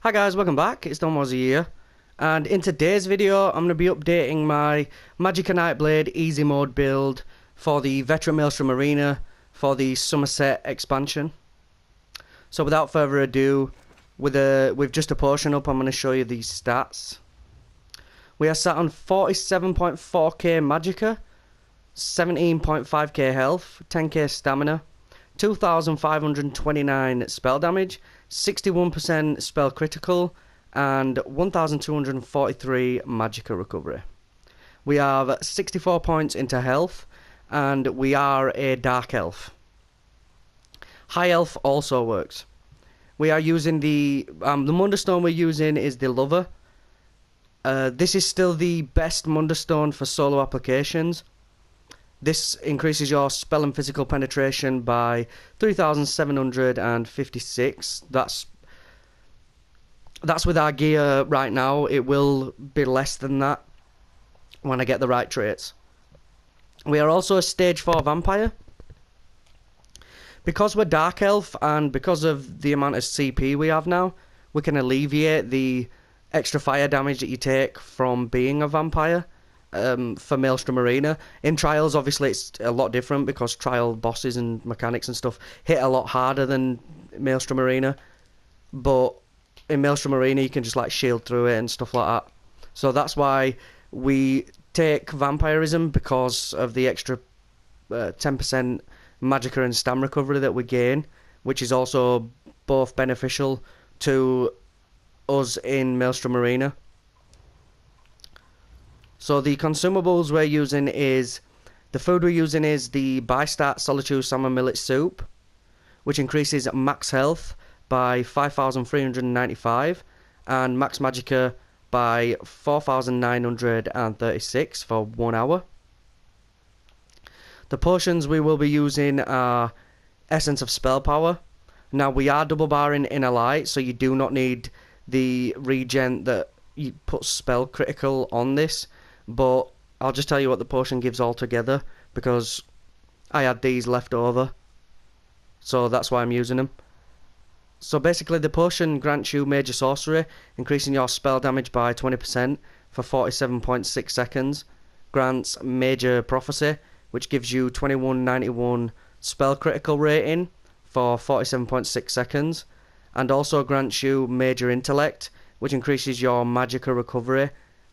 Hi guys, welcome back. It's Donwozi here, and in today's video I'm going to be updating my Magicka Nightblade easy mode build for the Veteran Maelstrom Arena for the Summerset expansion. So without further ado, with just a potion up, I'm going to show you these stats. We are sat on 47.4k Magicka, 17.5k health, 10k stamina, 2,529 spell damage, 61% spell critical, and 1,243 Magicka recovery. We have 64 points into health, and we are a dark elf. High elf also works. We are using the Munderstone we're using is the Lover. This is still the best Munderstone for solo applications. This increases your spell and physical penetration by 3,756. That's with our gear right now. It will be less than that when I get the right traits. We are also a stage 4 vampire. Because we're Dark Elf and because of the amount of CP we have now, we can alleviate the extra fire damage that you take from being a vampire. For Maelstrom Arena. In Trials, obviously, it's a lot different because Trial bosses and mechanics and stuff hit a lot harder than Maelstrom Arena. But in Maelstrom Arena, you can just like shield through it and stuff like that. So that's why we take Vampirism, because of the extra 10% Magicka and Stam recovery that we gain, which is also both beneficial to us in Maelstrom Arena. So the consumables we're using is, the food we're using is the Bystat Solitude Salmon Millet Soup, which increases max health by 5,395 and max Magicka by 4,936 for 1 hour. The potions we will be using are Essence of Spell Power. Now we are double barring Inner Light, so you do not need the regen that you put spell critical on this. But I'll just tell you what the potion gives altogether, because I had these left over, so that's why I'm using them. So basically the potion grants you Major Sorcery, increasing your spell damage by 20% for 47.6 seconds. Grants Major Prophecy, which gives you 2191 spell critical rating for 47.6 seconds. And also grants you Major Intellect, which increases your Magicka recovery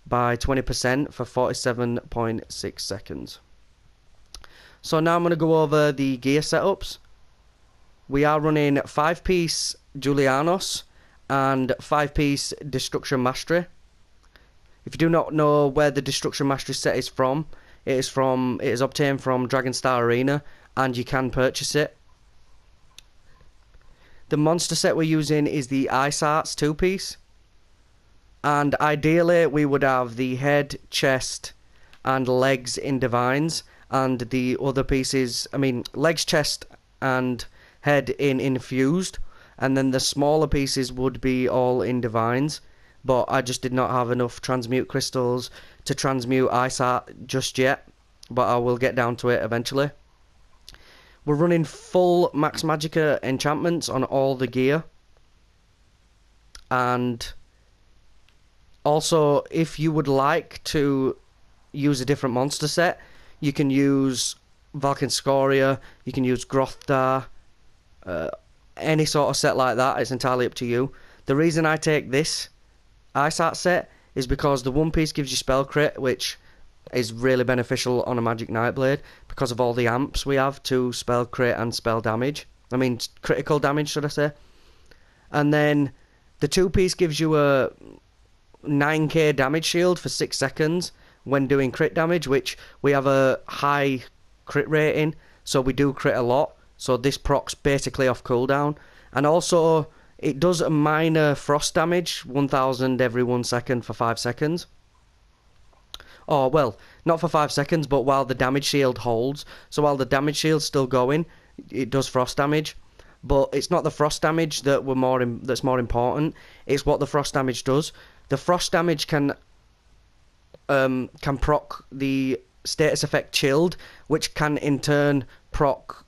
by 20% for 47.6 seconds. So now I'm going to go over the gear setups. We are running 5-piece Julianos and 5-piece Destruction Mastery. If you do not know where the Destruction Mastery set is from, it is obtained from Dragonstar Arena, and you can purchase it. The monster set we're using is the Ice Arts 2-piece. And ideally, we would have the head, chest, and legs in Divines, and the other pieces, legs, chest, and head in Infused, and then the smaller pieces would be all in Divines. But I just did not have enough transmute crystals to transmute Ice Art just yet, but I will get down to it eventually. We're running full Max Magicka enchantments on all the gear, and also, if you would like to use a different monster set, you can use Valkynscoria, you can use Grothdar, any sort of set like that. It's entirely up to you. The reason I take this Ice Art set is because the one piece gives you spell crit, which is really beneficial on a Magic Nightblade because of all the amps we have to spell crit and spell damage. Critical damage, should I say. And then the 2-piece gives you a 9k damage shield for 6 seconds when doing crit damage, which we have a high crit rating, so we do crit a lot, so this procs basically off cooldown. And also it does a minor frost damage, 1000 every 1 second for 5 seconds. Oh well, not for 5 seconds, but while the damage shield holds. So while the damage shield's still going, it does frost damage. But it's not the frost damage that's more important, it's what the frost damage does. The frost damage can proc the status effect Chilled, which can in turn proc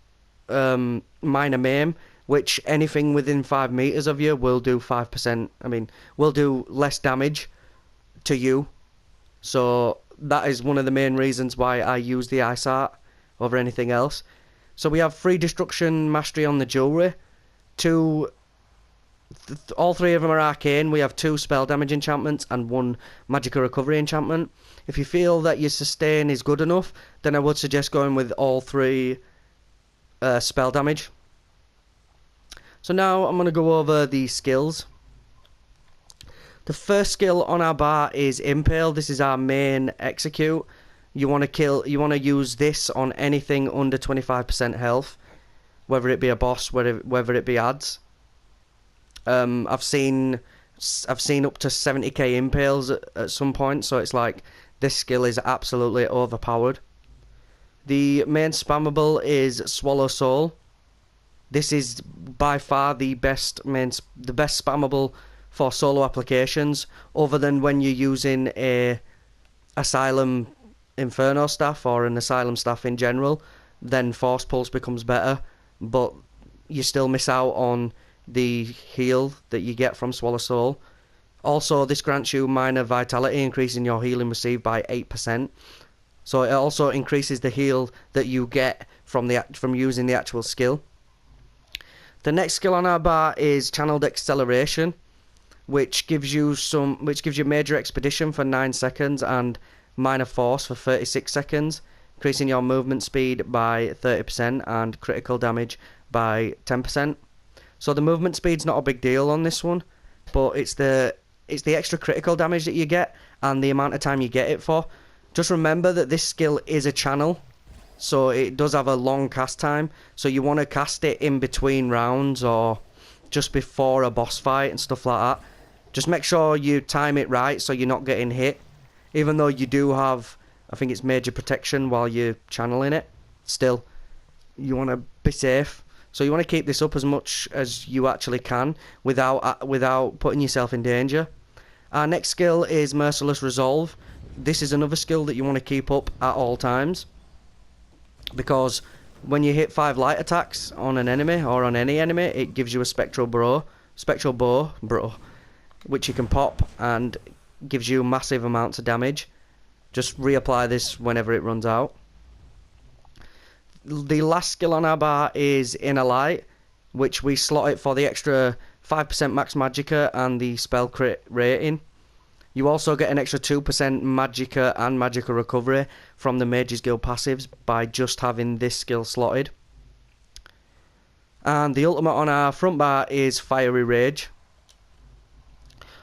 Minor Maim, which anything within 5 meters of you will do 5%. I mean, will do less damage to you. So that is one of the main reasons why I use the Ice Art over anything else. So we have 3 Destruction Mastery on the jewelry, 2. All 3 of them are arcane. We have 2 spell damage enchantments and 1 magical recovery enchantment. If you feel that your sustain is good enough, then I would suggest going with all 3 spell damage. So now I'm going to go over the skills. The first skill on our bar is Impale. This is our main execute. You want to use this on anything under 25% health, whether it be a boss, whether it be ads. I've seen up to 70k impales at some point, so it's like this skill is absolutely overpowered. The main spammable is Swallow Soul. This is by far the best spammable for solo applications, other than when you're using a Asylum Inferno staff or an Asylum staff in general. Then Force Pulse becomes better, but you still miss out on the heal that you get from Swallow Soul. Also, this grants you minor vitality, increasing your healing received by 8%. So it also increases the heal that you get from using the actual skill. The next skill on our bar is Channeled Acceleration, which gives you Major Expedition for 9 seconds and Minor Force for 36 seconds, increasing your movement speed by 30% and critical damage by 10%. So the movement speed's not a big deal on this one, but it's the extra critical damage that you get and the amount of time you get it for. Just remember that this skill is a channel, so it does have a long cast time, so you want to cast it in between rounds or just before a boss fight and stuff like that. Just make sure you time it right so you're not getting hit. Even though you do have, I think it's major protection while you're channeling it, still, you want to be safe. So you want to keep this up as much as you actually can without putting yourself in danger. Our next skill is Merciless Resolve. This is another skill that you want to keep up at all times, because when you hit 5 light attacks on an enemy or on any enemy, it gives you a spectral bow, which you can pop and gives you massive amounts of damage. Just reapply this whenever it runs out. The last skill on our bar is Inner Light, which we slot it for the extra 5% max magicka and the spell crit rating. You also get an extra 2% magicka and magical recovery from the Mage's Guild passives by just having this skill slotted. And the ultimate on our front bar is Fiery Rage.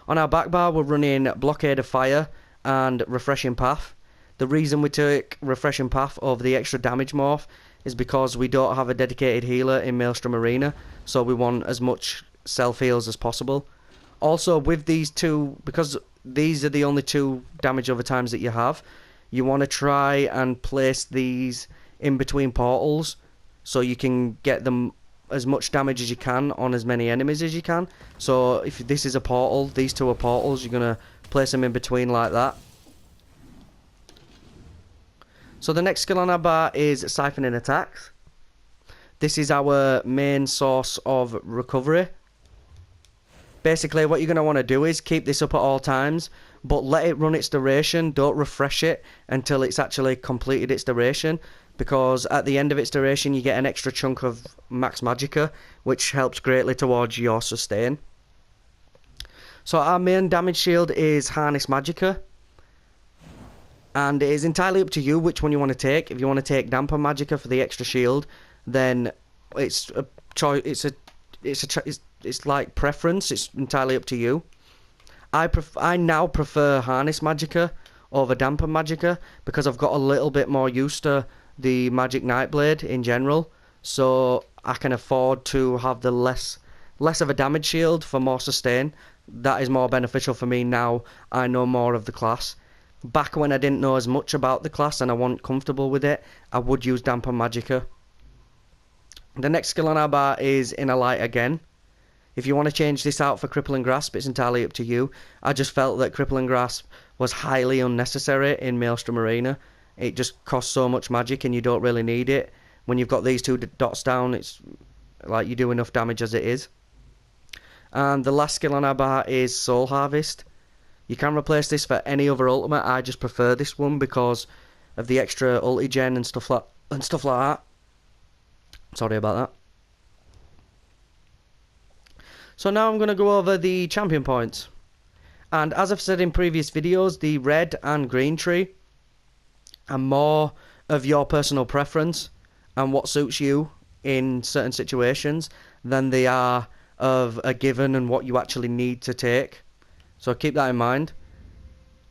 On our back bar, we're running Blockade of Fire and Refreshing Path. The reason we took Refreshing Path over the extra damage morph is because we don't have a dedicated healer in Maelstrom Arena, so we want as much self-heals as possible. Also, with these two, because these are the only 2 damage over times that you have, you want to try and place these in between portals so you can get them as much damage as you can on as many enemies as you can. So if this is a portal, these 2 are portals, you're going to place them in between like that. So the next skill on our bar is Siphoning Attacks. This is our main source of recovery. Basically, what you're going to want to do is keep this up at all times, but let it run its duration. Don't refresh it until it's actually completed its duration, because at the end of its duration you get an extra chunk of max magicka, which helps greatly towards your sustain. So our main damage shield is Harness Magicka, and it is entirely up to you which one you want to take. If you want to take Damper Magicka for the extra shield, then it's a choice. It's like preference. It's entirely up to you. I now prefer Harness Magicka over Damper Magicka because I've got a little bit more used to the Magic Nightblade in general, so I can afford to have the less of a damage shield for more sustain. That is more beneficial for me now I know more of the class. Back when I didn't know as much about the class and I wasn't comfortable with it, I would use Damper Magicka. The next skill on our bar is Inner Light again. If you want to change this out for Crippling Grasp, it's entirely up to you. I just felt that Crippling Grasp was highly unnecessary in Maelstrom Arena. It just costs so much magic and you don't really need it. When you've got these 2 dots down, like you do enough damage as it is. And the last skill on our bar is Soul Harvest. You can replace this for any other ultimate. I just prefer this one because of the extra ulti gen and stuff like that. Sorry about that. So now I'm going to go over the champion points. And as I've said in previous videos, the red and green tree are more of your personal preference and what suits you in certain situations than they are of a given and what you actually need to take. So keep that in mind.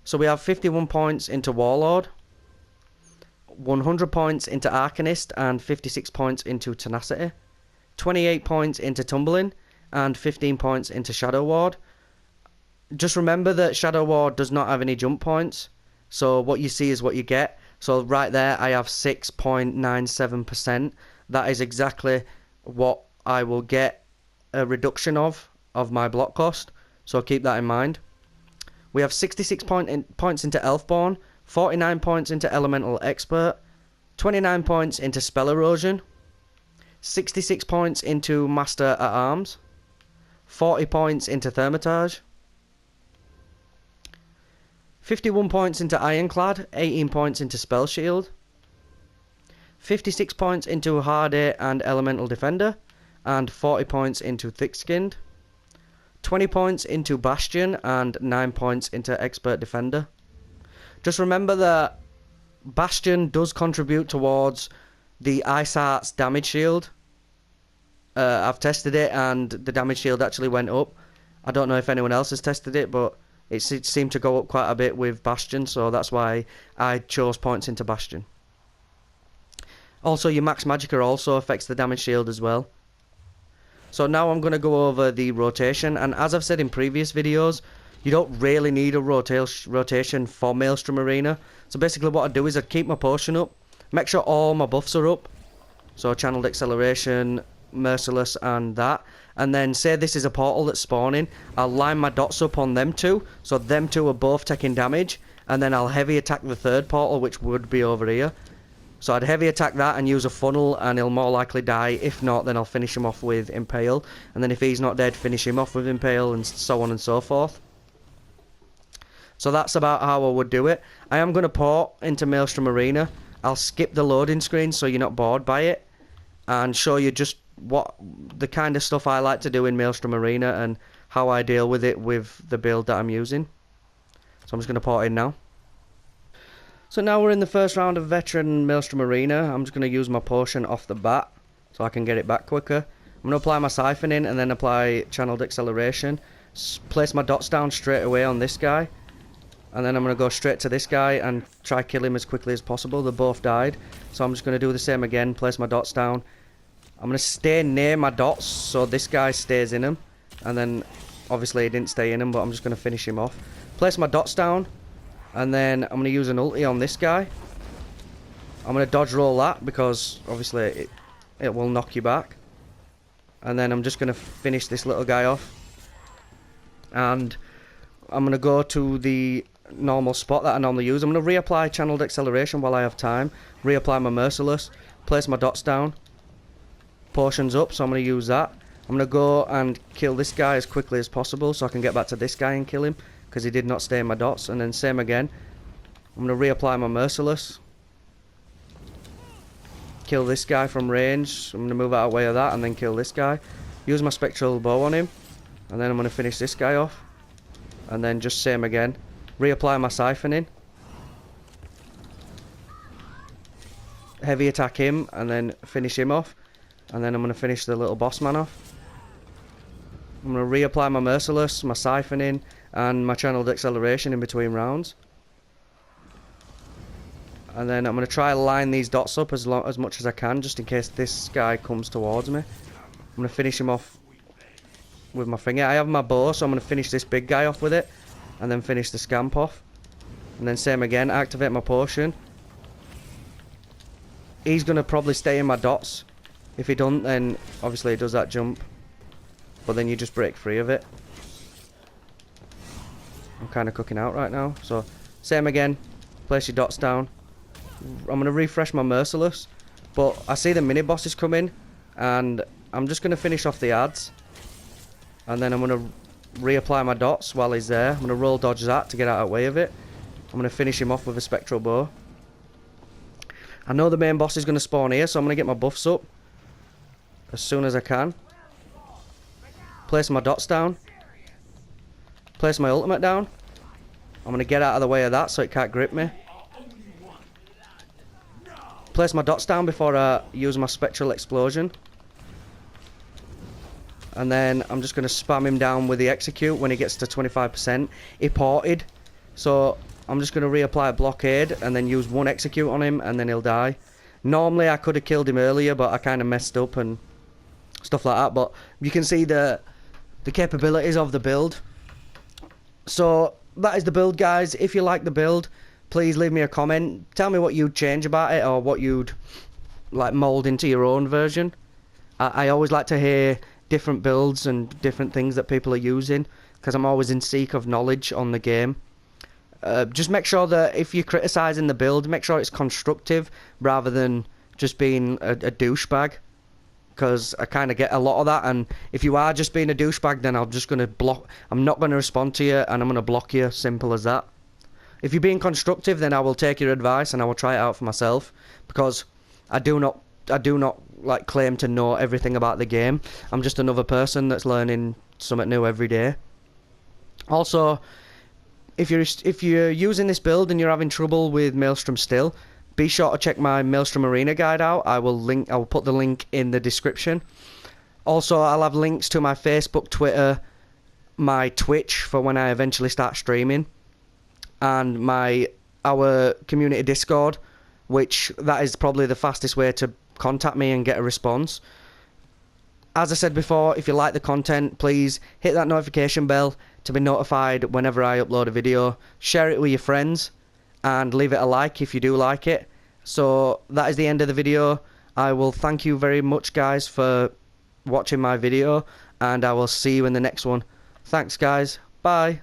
So we have 51 points into Warlord, 100 points into Arcanist, and 56 points into Tenacity, 28 points into Tumbling, and 15 points into Shadow Ward. Just remember that Shadow Ward does not have any jump points, so what you see is what you get. So right there I have 6.97%. That is exactly what I will get a reduction of my block cost, so keep that in mind. We have 66 points into Elfborn, 49 points into Elemental Expert, 29 points into Spell Erosion, 66 points into Master at Arms, 40 points into Thermitage, 51 points into Ironclad, 18 points into Spell Shield, 56 points into Hardy and Elemental Defender, and 40 points into Thick-Skinned, 20 points into Bastion, and 9 points into Expert Defender. Just remember that Bastion does contribute towards the Ice Heart's damage shield. I've tested it and the damage shield actually went up. I don't know if anyone else has tested it, but it seemed to go up quite a bit with Bastion, so that's why I chose points into Bastion. Also, your Max Magicka also affects the damage shield as well. So now I'm going to go over the rotation, and as I've said in previous videos, you don't really need a rotation for Maelstrom Arena. So basically what I do is I keep my potion up, make sure all my buffs are up, so Channeled Acceleration, Merciless and that, and then say this is a portal that's spawning, I'll line my dots up on them two, so them two are both taking damage, and then I'll heavy attack the third portal, which would be over here. So I'd heavy attack that and use a funnel, and he'll more likely die. If not, then I'll finish him off with Impale, and then if he's not dead, finish him off with Impale, and so on and so forth. So that's about how I would do it. I am going to port into Maelstrom Arena. I'll skip the loading screen so you're not bored by it, and show you just what the kind of stuff I like to do in Maelstrom Arena and how I deal with it with the build that I'm using. So I'm just going to port in now. So now we're in the first round of Veteran Maelstrom Arena. I'm just going to use my potion off the bat so I can get it back quicker. I'm going to apply my Siphoning and then apply Channeled Acceleration. Place my dots down straight away on this guy. And then I'm going to go straight to this guy and try kill him as quickly as possible. They both died. So I'm just going to do the same again. Place my dots down. I'm going to stay near my dots so this guy stays in them. And then obviously he didn't stay in them, but I'm just going to finish him off. Place my dots down. And then I'm going to use an ulti on this guy. I'm going to dodge roll that because obviously it will knock you back. And then I'm just going to finish this little guy off. And I'm going to go to the normal spot that I normally use. I'm going to reapply Channeled Acceleration while I have time. Reapply my Merciless. Place my dots down. Potions up, so I'm going to use that. I'm going to go and kill this guy as quickly as possible so I can get back to this guy and kill him, because he did not stay in my dots. And then same again. I'm going to reapply my Merciless. Kill this guy from range. I'm going to move out of the way of that and then kill this guy. Use my Spectral Bow on him. And then I'm going to finish this guy off. And then just same again. Reapply my Siphoning. Heavy attack him and then finish him off. And then I'm going to finish the little boss man off. I'm going to reapply my Merciless, my Siphoning, and my Channeled Acceleration in between rounds. And then I'm going to try to line these dots up as much as I can, just in case this guy comes towards me. I'm going to finish him off with my finger. I have my bow, so I'm going to finish this big guy off with it. And then finish the scamp off. And then same again, activate my potion. He's going to probably stay in my dots. If he doesn't, then obviously he does that jump. But then you just break free of it. I'm kind of cooking out right now. So same again, place your dots down. I'm going to refresh my Merciless. But I see the mini bosses coming, and I'm just going to finish off the ads. And then I'm going to reapply my dots while he's there. I'm going to roll dodge that to get out of the way of it. I'm going to finish him off with a spectral bow. I know the main boss is going to spawn here, so I'm going to get my buffs up as soon as I can. Place my dots down. Place my ultimate down. I'm going to get out of the way of that so it can't grip me. Place my dots down before I use my spectral explosion. And then I'm just going to spam him down with the execute when he gets to 25%. He ported, so I'm just going to reapply a blockade and then use one execute on him and then he'll die. Normally I could have killed him earlier, but I kind of messed up and stuff like that. But you can see the capabilities of the build. So that is the build, guys. If you like the build, please leave me a comment. Tell me what you'd change about it or what you'd like mold into your own version. I always like to hear different builds and different things that people are using, because I'm always in seek of knowledge on the game. Just make sure that if you're criticising the build, make sure it's constructive rather than just being a douchebag, because I kind of get a lot of that. And if you are just being a douchebag, then I'm just going to block. I'm not going to respond to you and I'm going to block you. Simple as that. If you're being constructive, then I will take your advice and I will try it out for myself, because I do not like claim to know everything about the game. I'm just another person that's learning something new every day. Also, if you're using this build and you're having trouble with Maelstrom still, be sure to check my Maelstrom Arena guide out. I will put the link in the description. Also, I'll have links to my Facebook, Twitter, my Twitch for when I eventually start streaming, and our community Discord, which that is probably the fastest way to contact me and get a response. As I said before, if you like the content, please hit that notification bell to be notified whenever I upload a video. Share it with your friends and leave it a like if you do like it. So that is the end of the video. I will thank you very much, guys, for watching my video, and I will see you in the next one. Thanks, guys. Bye.